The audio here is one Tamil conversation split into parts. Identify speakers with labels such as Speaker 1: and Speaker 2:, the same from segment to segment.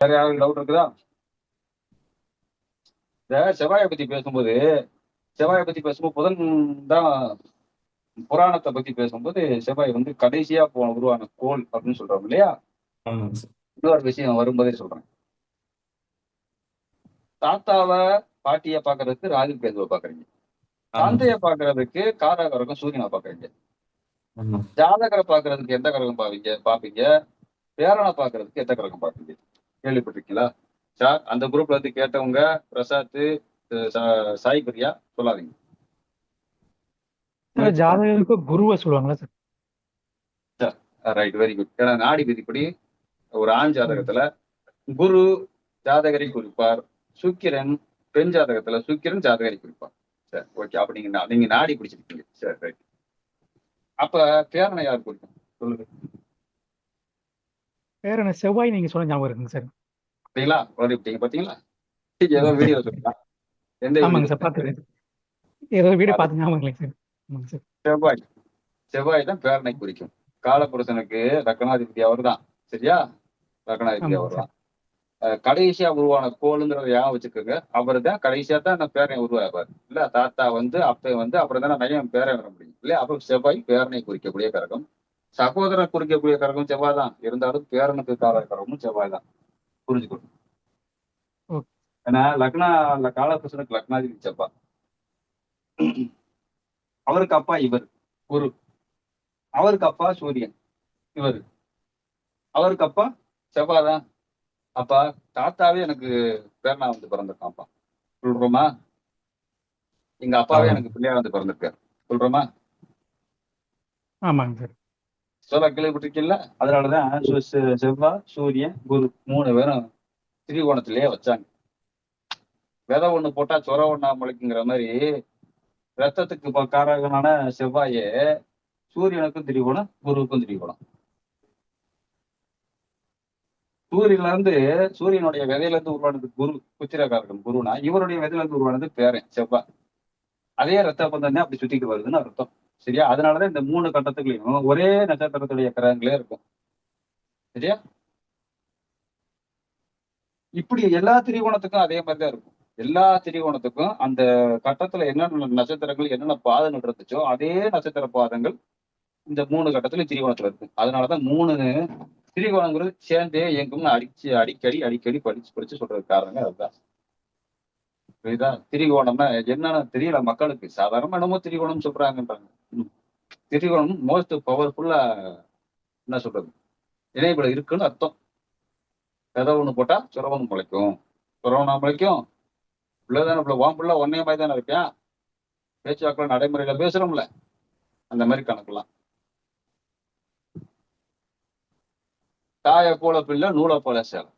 Speaker 1: வேற யாருக்கு டவுட் இருக்குதா? இந்த செவ்வாயை பத்தி பேசும்போது புதன் தான் புராணத்தை பத்தி பேசும்போது செவ்வாய் வந்து கடைசியா உருவான கோள் அப்படின்னு சொல்றோம் இல்லையா?
Speaker 2: ஆமாங்க சார்.
Speaker 1: இன்னொரு விஷயம் வரும்போதே சொல்றேன். தாத்தாவை பாட்டிய பாக்குறதுக்கு ராகு கேதுவை பாக்குறீங்க.
Speaker 2: ஆமாங்க
Speaker 1: தந்தைய
Speaker 2: சார்.
Speaker 1: பாக்குறதுக்கு காரகரகம் சூரியனை பாக்குறீங்க.
Speaker 2: ஆமா.
Speaker 1: ஜாதகரை பாக்குறதுக்கு எந்த கிரகம் பாப்பீங்க? பேரனை பாக்குறதுக்கு எந்த கிரகம் பாப்பீங்க? கேள்விப்பட்டிருக்கீங்களா சார்? அந்த குரூப்ல இருந்து கேட்டவங்க பிரசாத், சாய் பிரியா சொல்லாதீங்க.
Speaker 3: சார்
Speaker 1: முயற்சி பண்ணுங்க.
Speaker 3: ஜாதகருக்கு குருவை சொல்லுவாங்களா sir?
Speaker 1: Sir right, very good. ஏன்னா நாடி விதிப்படி ஒரு ஆண்
Speaker 3: ம்.
Speaker 1: ஜாதகத்துல குரு ஜாதகரை குறிப்பார், சுக்கிரன் பெண் ஜாதகத்துல சுக்கிரன் ஜாதகரை குறிப்பார். சரி, ஓகே. அப்ப நீங்க நாடி பிடிச்சிருக்கீங்க. சரி, ரைட். அப்ப பேரனை யார் குறிக்கும் சொல்லுங்க.
Speaker 3: வேற என்ன செவ்வாய் நீங்க சொன்ன ஞாபகம் இருக்குங்க சார்.
Speaker 1: பாத்தீங்களா? விட்டீங்க பாத்தீங்களா? ஏதோ வீடியோ சொல்லுங்க. எந்த
Speaker 3: ஆமாங்க
Speaker 1: வீடியோ?
Speaker 3: சார், பார்த்துருக்கேன். ஏதோ வீடியோ பார்த்து ஞாபகம் இல்லைங்க சார். ஆமாங்க சார்.
Speaker 1: செவ்வாய். செவ்வாய் தான் பேரனை குறிக்கும். காலபுருஷனுக்கு லக்னாதிபதி அவர் தான். சரியா? லக்னாதிபதி
Speaker 3: ஆமாங்க
Speaker 1: அவர்
Speaker 3: சார்.
Speaker 1: தான். கடைசியா உருவான கோளுங்கிறத ஞாபகம் வச்சுக்கோங்க. அவர் தான் கடைசியா தான் அந்த பேரனை உருவாப்பார். இல்ல தாத்தா வந்து அப்ப வந்து அப்புறம் தானே நயம் பேரன் வர முடியும் இல்லையா? அப்ப செவ்வாய் பேரனை குறிக்கக்கூடிய கரகம். சகோதரன் குறிக்கக்கூடிய கரகம் செவ்வாய் தான். இருந்தாலும் பேரனுக்கு கரகமும் செவ்வாய் தான். புரிஞ்சுக்கணும்.
Speaker 3: ஓகே.
Speaker 1: ஏன்னா காலபுருஷனுக்கு லக்னாதிபதி செவ்வாய். அவருக்கு அப்பா இவர் குரு. அவருக்கு அப்பா சூரியன் இவர். அவருக்கு அப்பா செவ்வாய் தான். அப்பா தாத்தாவே எனக்கு பேரனா வந்து பிறந்திருக்கான்ப்பா. சொல்றோமா? எங்க அப்பாவே
Speaker 2: ஆமா.
Speaker 1: எனக்கு பிள்ளையா வந்து பிறந்திருக்காரு. சொல்றோமா?
Speaker 3: ஆமாங்க சார்.
Speaker 1: சொல்ல கேள்விப்பட்டிருக்கீங்களா? அதனாலதான் செவ்வாய், சூரியன், குரு 3 பேரும் திரிகோணத்திலேயே வச்சாங்க. விதை ஒண்ணு போட்டா சொர ஒண்ணா முளைக்குங்கிற மாதிரி ரத்தத்துக்கு காரகனான செவ்வாயே சூரியனுக்கும் திரிகோணம், குருவுக்கும் திரிகோணம். சூரியனுடைய விதையில இருந்து உருவானது குரு, குச்சிரகாரகன் குருனா, இவருடைய விதையில இருந்து உருவானது பேரன் செவ்வாய். அதே ரத்த பந்தம் தான் அப்படி சுத்திட்டு வருதுன்னு அர்த்தம். சரியா? அதனாலதான் இந்த 3 கட்டத்துக்குள்ளயும் ஒரே நட்சத்திரத்துடைய கிரகங்களே இருக்கும். சரியா? இப்படி எல்லா திரிகோணத்துக்கும் அதே மாதிரிதான் இருக்கும். எல்லா திரிகோணத்துக்கும் அந்த கட்டத்துல என்னென்ன நட்சத்திரங்கள் என்னென்ன பாதங்கள் இருந்துச்சோ அதே நட்சத்திர பாதங்கள் இந்த 3 கட்டத்துல திரிகோணத்துல இருக்கு. அதனாலதான் 3 திரிகோணங்கிறது சேர்ந்தே இயங்கும்னு அடிக்கடி படிச்சு படிச்சு சொல்றதுக்கு காரணமே அதுதான். புரியுதா? திரிகோணம்னா என்னன்னு தெரியல மக்களுக்கு. சாதாரணமா என்னமோ திரிகோணம் சொல்றாங்கன்றாங்க. திரிகோணம் மோஸ்ட் பவர்ஃபுல்லா என்ன சொல்றது, இணைப்புல இருக்குன்னு அர்த்தம். விதை ஒண்ணு போட்டா சுரவம் முளைக்கும். சுரவனா முளைக்கும். பிள்ளைதானே வான் புள்ள ஒன்னே மாதிரி தானே இருப்பேன். பேச்சுவாக்கில் நடைமுறையில பேசுறோம்ல, அந்த மாதிரி கணக்குலாம். தாயை போல பிள்ளை நூலை போல சேலம்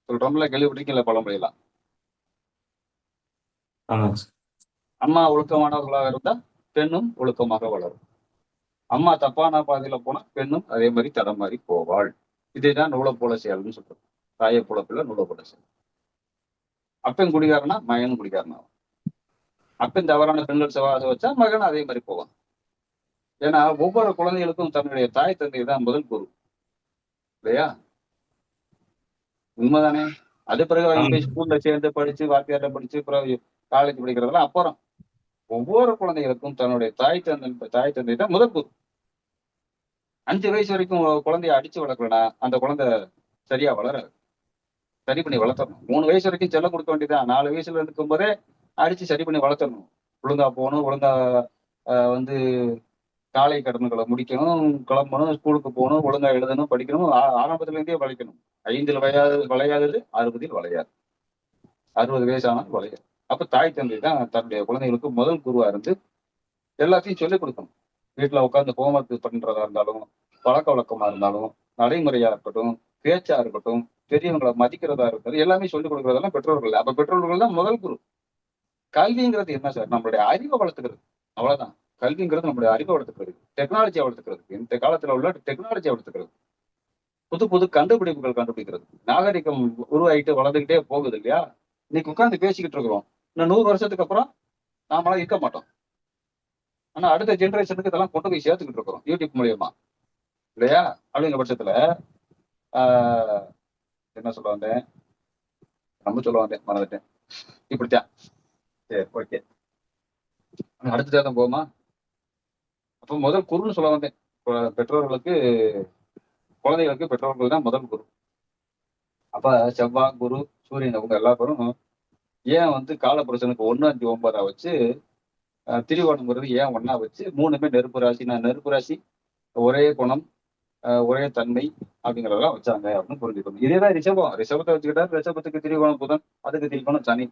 Speaker 1: சொல்றோம்ல, கேள்விப்பட்டிருக்கீங்களா பழமொழியெல்லாம்?
Speaker 2: ஆமாங்க சார்.
Speaker 1: அம்மா ஒழுக்கமானவர்களாக இருந்தா பெண்ணும் ஒழுக்கமாக வளரும். அம்மா தப்பான பாதையில போனா பெண்ணும் அதே மாதிரி தடம் மாதிரி போவாள். இதுதான் நூலை போல செயல்னு சொல்றது. தாயை போல பிள்ளை நூலை போல செயல். அப்பன் குடிகாரனா மகனும் குடிகாரனா. அப்பன் தவறான பெண்கள் செவ்வாய் வச்சா மகன் அதே மாதிரி போவான். ஏன்னா ஒவ்வொரு குழந்தைகளுக்கும் தன்னுடைய தாய் தந்தை தான் முதல் குரு இல்லையா? உண்மைதானே? அது பிறகு அவங்க போய்
Speaker 2: ஆமாங்க.
Speaker 1: ஸ்கூல்ல சேர்ந்து படிச்சு வாத்தியார்ட்ட படிச்சு காலேஜ் படிக்கிறதெல்லாம் அப்புறம். ஒவ்வொரு குழந்தைகளுக்கும் தன்னுடைய தாய் தந்தை தான் முதல் குரு. 5 வயசு வரைக்கும் குழந்தைய அடிச்சு வளர்க்கலனா அந்த குழந்தை சரியா வளராது. சரி பண்ணி வளர்த்தரணும். 3 வயசு வரைக்கும் செல்லம் கொடுக்க வேண்டியதான். 4 வயசுல இருக்கும் போதே அடிச்சு சரி பண்ணி வளர்த்தரணும். ஒழுங்கா போகணும், ஒழுங்கா வந்து காலை கடன்களை முடிக்கணும், கிளம்பணும், ஸ்கூலுக்கு போகணும், ஒழுங்கா எழுதணும், படிக்கணும். ஆரம்பத்துல இருந்தே வளைக்கணும். 5 வளையாதது 60 வளையாது. 60 வயசானாலும் வளையாது. அப்ப தாய் தந்தை தான் தன்னுடைய குழந்தைகளுக்கு முதல் குருவா இருந்து எல்லாத்தையும் சொல்லிக் கொடுக்கணும். வீட்டுல உட்காந்து ஹோம்ஒர்க் பண்றதா இருந்தாலும், பழக்க வழக்கமா இருந்தாலும், நடைமுறையா இருக்கட்டும், பேச்சா இருக்கட்டும், பெரியவங்களை மதிக்கிறதா இருக்கட்டும், எல்லாமே சொல்லிக் கொடுக்கறதெல்லாம் பெற்றோர்கள். அப்ப பெற்றோர்கள் தான் முதல் குரு. கல்விங்கிறது என்ன சார்? நம்மளுடைய அறிவை வளர்த்துக்கிறது. அவ்வளவுதான். கல்விங்கிறது நம்மளுடைய அறிவை வளர்த்துக்கிறது, டெக்னாலஜியை வளர்த்துக்கிறது, இந்த காலத்துல உள்ள டெக்னாலஜியை வளர்த்துக்கிறது, புது புது கண்டுபிடிப்புகள் கண்டுபிடிக்கிறது. நாகரிகம் உருவாயிட்டு வளர்ந்துகிட்டே போகுது இல்லையா? இன்னைக்கு உட்காந்து பேசிக்கிட்டு இருக்கிறோம். இன்னும் 100 வருஷத்துக்கு அப்புறம் நாமெல்லாம் இருக்க மாட்டோம். ஆனா அடுத்த ஜெனரேஷனுக்கு இதெல்லாம் கொண்டு போய் சேர்த்துக்கிட்டு இருக்கிறோம் யூடியூப் மூலியமா இல்லையா? அப்படிங்கிற பட்சத்துல ஆஹ் என்ன சொல்ல வந்தேன், நம்ம சொல்ல வந்தேன், மறந்துட்டேன். இப்படித்தான். சரி, ஓகே. அடுத்த ஜாதகம் போமா? அப்ப முதல் குருன்னு சொல்ல வந்தேன். பெற்றோர்களுக்கு, குழந்தைகளுக்கு பெற்றோர்கள் தான் முதல் குரு. அப்ப செவ்வாய், குரு, சூரியன் அவங்க எல்லா பேரும் ஏன் வந்து காலபுருஷனுக்கு 1, 5, 9 வச்சு திரிகோணம்ங்கிறது ஏன் ஒண்ணா வச்சு 3மே நெருப்பு ராசி, நான் நெருப்பு ராசி, ஒரே குணம், ஒரே தன்மை அப்படிங்கிறதெல்லாம் வச்சாங்க அப்படின்னு புரிஞ்சுக்கணும். இதேதான் ரிஷபம். ரிஷபத்தை வச்சுக்கிட்டா ரிஷபத்துக்கு திரிகோணம் புதன், அதுக்கு திரிகோணம் சனி.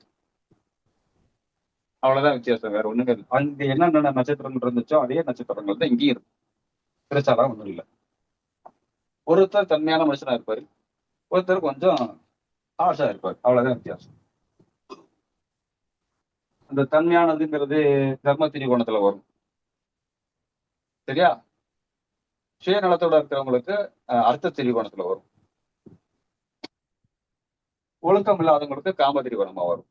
Speaker 1: அவ்வளவுதான் வித்தியாசம், வேற ஒண்ணுமே இல்லை. அங்க என்னென்ன நட்சத்திரங்கள் இருந்துச்சோ அதே நட்சத்திரங்கள் தான் இங்கேயும் இருக்கு. பெருசாலாம் ஒண்ணும் இல்லை. ஒருத்தர் தன்மையான மனுஷனா இருப்பாரு, ஒருத்தர் கொஞ்சம் ஆசா இருப்பாரு. அவ்வளவுதான் வித்தியாசம். அந்த தன்மையானதுங்கிறது தர்ம திரிகோணத்துல வரும். சரியா? சுயநலத்தோட இருக்கிறவங்களுக்கு அர்த்த திரிகோணத்துல வரும். ஒழுக்கம் இல்லாதவங்களுக்கு காம திரிகோணமா வரும்.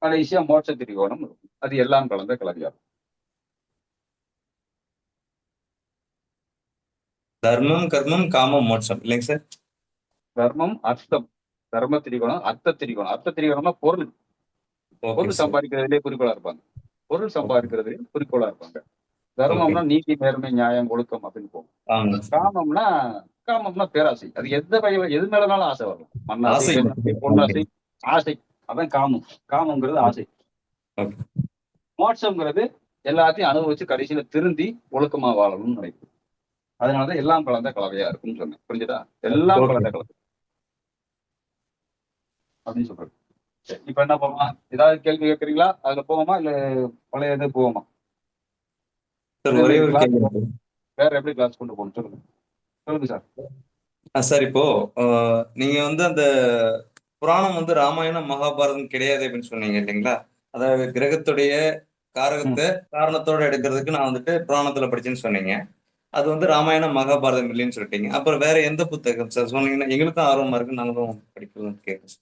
Speaker 1: கடைசியா மோட்ச திரிகோணம் இருக்கும். அது எல்லாம் கலந்த கலவையா இருக்கும்.
Speaker 2: தர்மம், கர்மம், காமம், மோட்சம் இல்லைங்க சார்?
Speaker 1: தர்மம், அர்த்தம். தர்ம திரிகோணம், அர்த்த திரிகோணம். அர்த்த திரிகோணம்னா பொருள்.
Speaker 2: ஓகே
Speaker 1: பொருள்
Speaker 2: சார்.
Speaker 1: சம்பாதிக்கிறதுலே குறிக்கோளா இருப்பாங்க. பொருள் சம்பாதிக்கிறதுலே குறிக்கோளா இருப்பாங்க.
Speaker 2: ஓகே.
Speaker 1: தர்மம்னா நீதி, நேர்மை, நியாயம், ஒழுக்கம் அப்படின்னு போகும்.
Speaker 2: ஆமாங்க சார்.
Speaker 1: காமம்னா பேராசை. அது எந்த வகையில எது மேலனாலும் ஆசை வரலாம். மண்ணாசை,
Speaker 2: ஆசை
Speaker 1: பெண்ணாசை,
Speaker 2: மட்டும்.
Speaker 1: பொன்னாசை, ஆசை. அதான் காமம். காமங்கிறது ஆசை.
Speaker 2: ஓகே.
Speaker 1: மோட்சம்ங்கிறது எல்லாத்தையும் அனுபவிச்சு கடைசியில திருந்தி ஒழுக்கமா வாழணும்னு நினைக்கும். அதனாலதான் எல்லாம் கலந்த கலவையா இருக்குன்னு சொன்னேன். புரிஞ்சுதா? எல்லாம்
Speaker 2: ஓகே.
Speaker 1: கலந்த கலவை அப்படின்னு சொல்றது. சரி, இப்ப என்ன போவோம்? ஏதாவது கேள்வி கேட்கறீங்களா? அதுல போவோமா இல்ல பழைய இது போவோமா?
Speaker 2: சார் ஒரே ஒரு
Speaker 1: கிளாஸ்
Speaker 2: கேள்வி இருக்கு.
Speaker 1: வேற எப்படி கிளாஸ் கொண்டு போகணும் சொல்லுங்க. சொல்லுங்க சார்.
Speaker 2: சார் இப்போ நீங்க வந்து அந்த புராணம் வந்து ராமாயணம் மகாபாரதம் கிடையாது அப்படின்னு சொன்னீங்க இல்லைங்களா? அதாவது கிரகத்துடைய காரகத்தை காரணத்தோட எடுக்கிறதுக்கு நான் வந்துட்டு புராணத்துல படிச்சேன்னு சொன்னீங்க. அது வந்து ராமாயணம் மகாபாரதம் இல்லைன்னு சொல்லிட்டீங்க. அப்புறம் வேற எந்த புத்தகம் சார் சொன்னீங்கன்னா எங்களுக்கும் ஆர்வமா இருக்கு, நாங்களும் படிக்கணும்னு கேட்குறோம்.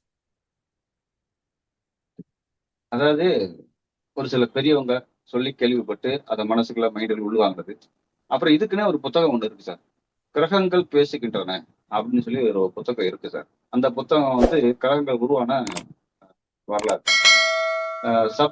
Speaker 1: அதாவது ஒரு சில பெரியவங்க சொல்லி கேள்விப்பட்டு அதை மனசுக்குள்ள மைண்டில் உள்வாங்குறது. அப்புறம் இதுக்குன்னே ஒரு புத்தகம் ஒண்ணு இருக்கு சார். கிரகங்கள் பேசுகின்றன அப்படின்னு சொல்லி ஒரு புத்தகம் இருக்கு சார். அந்த புத்தகம் வந்து கிரகங்கள் உருவான வரலாறு. சப்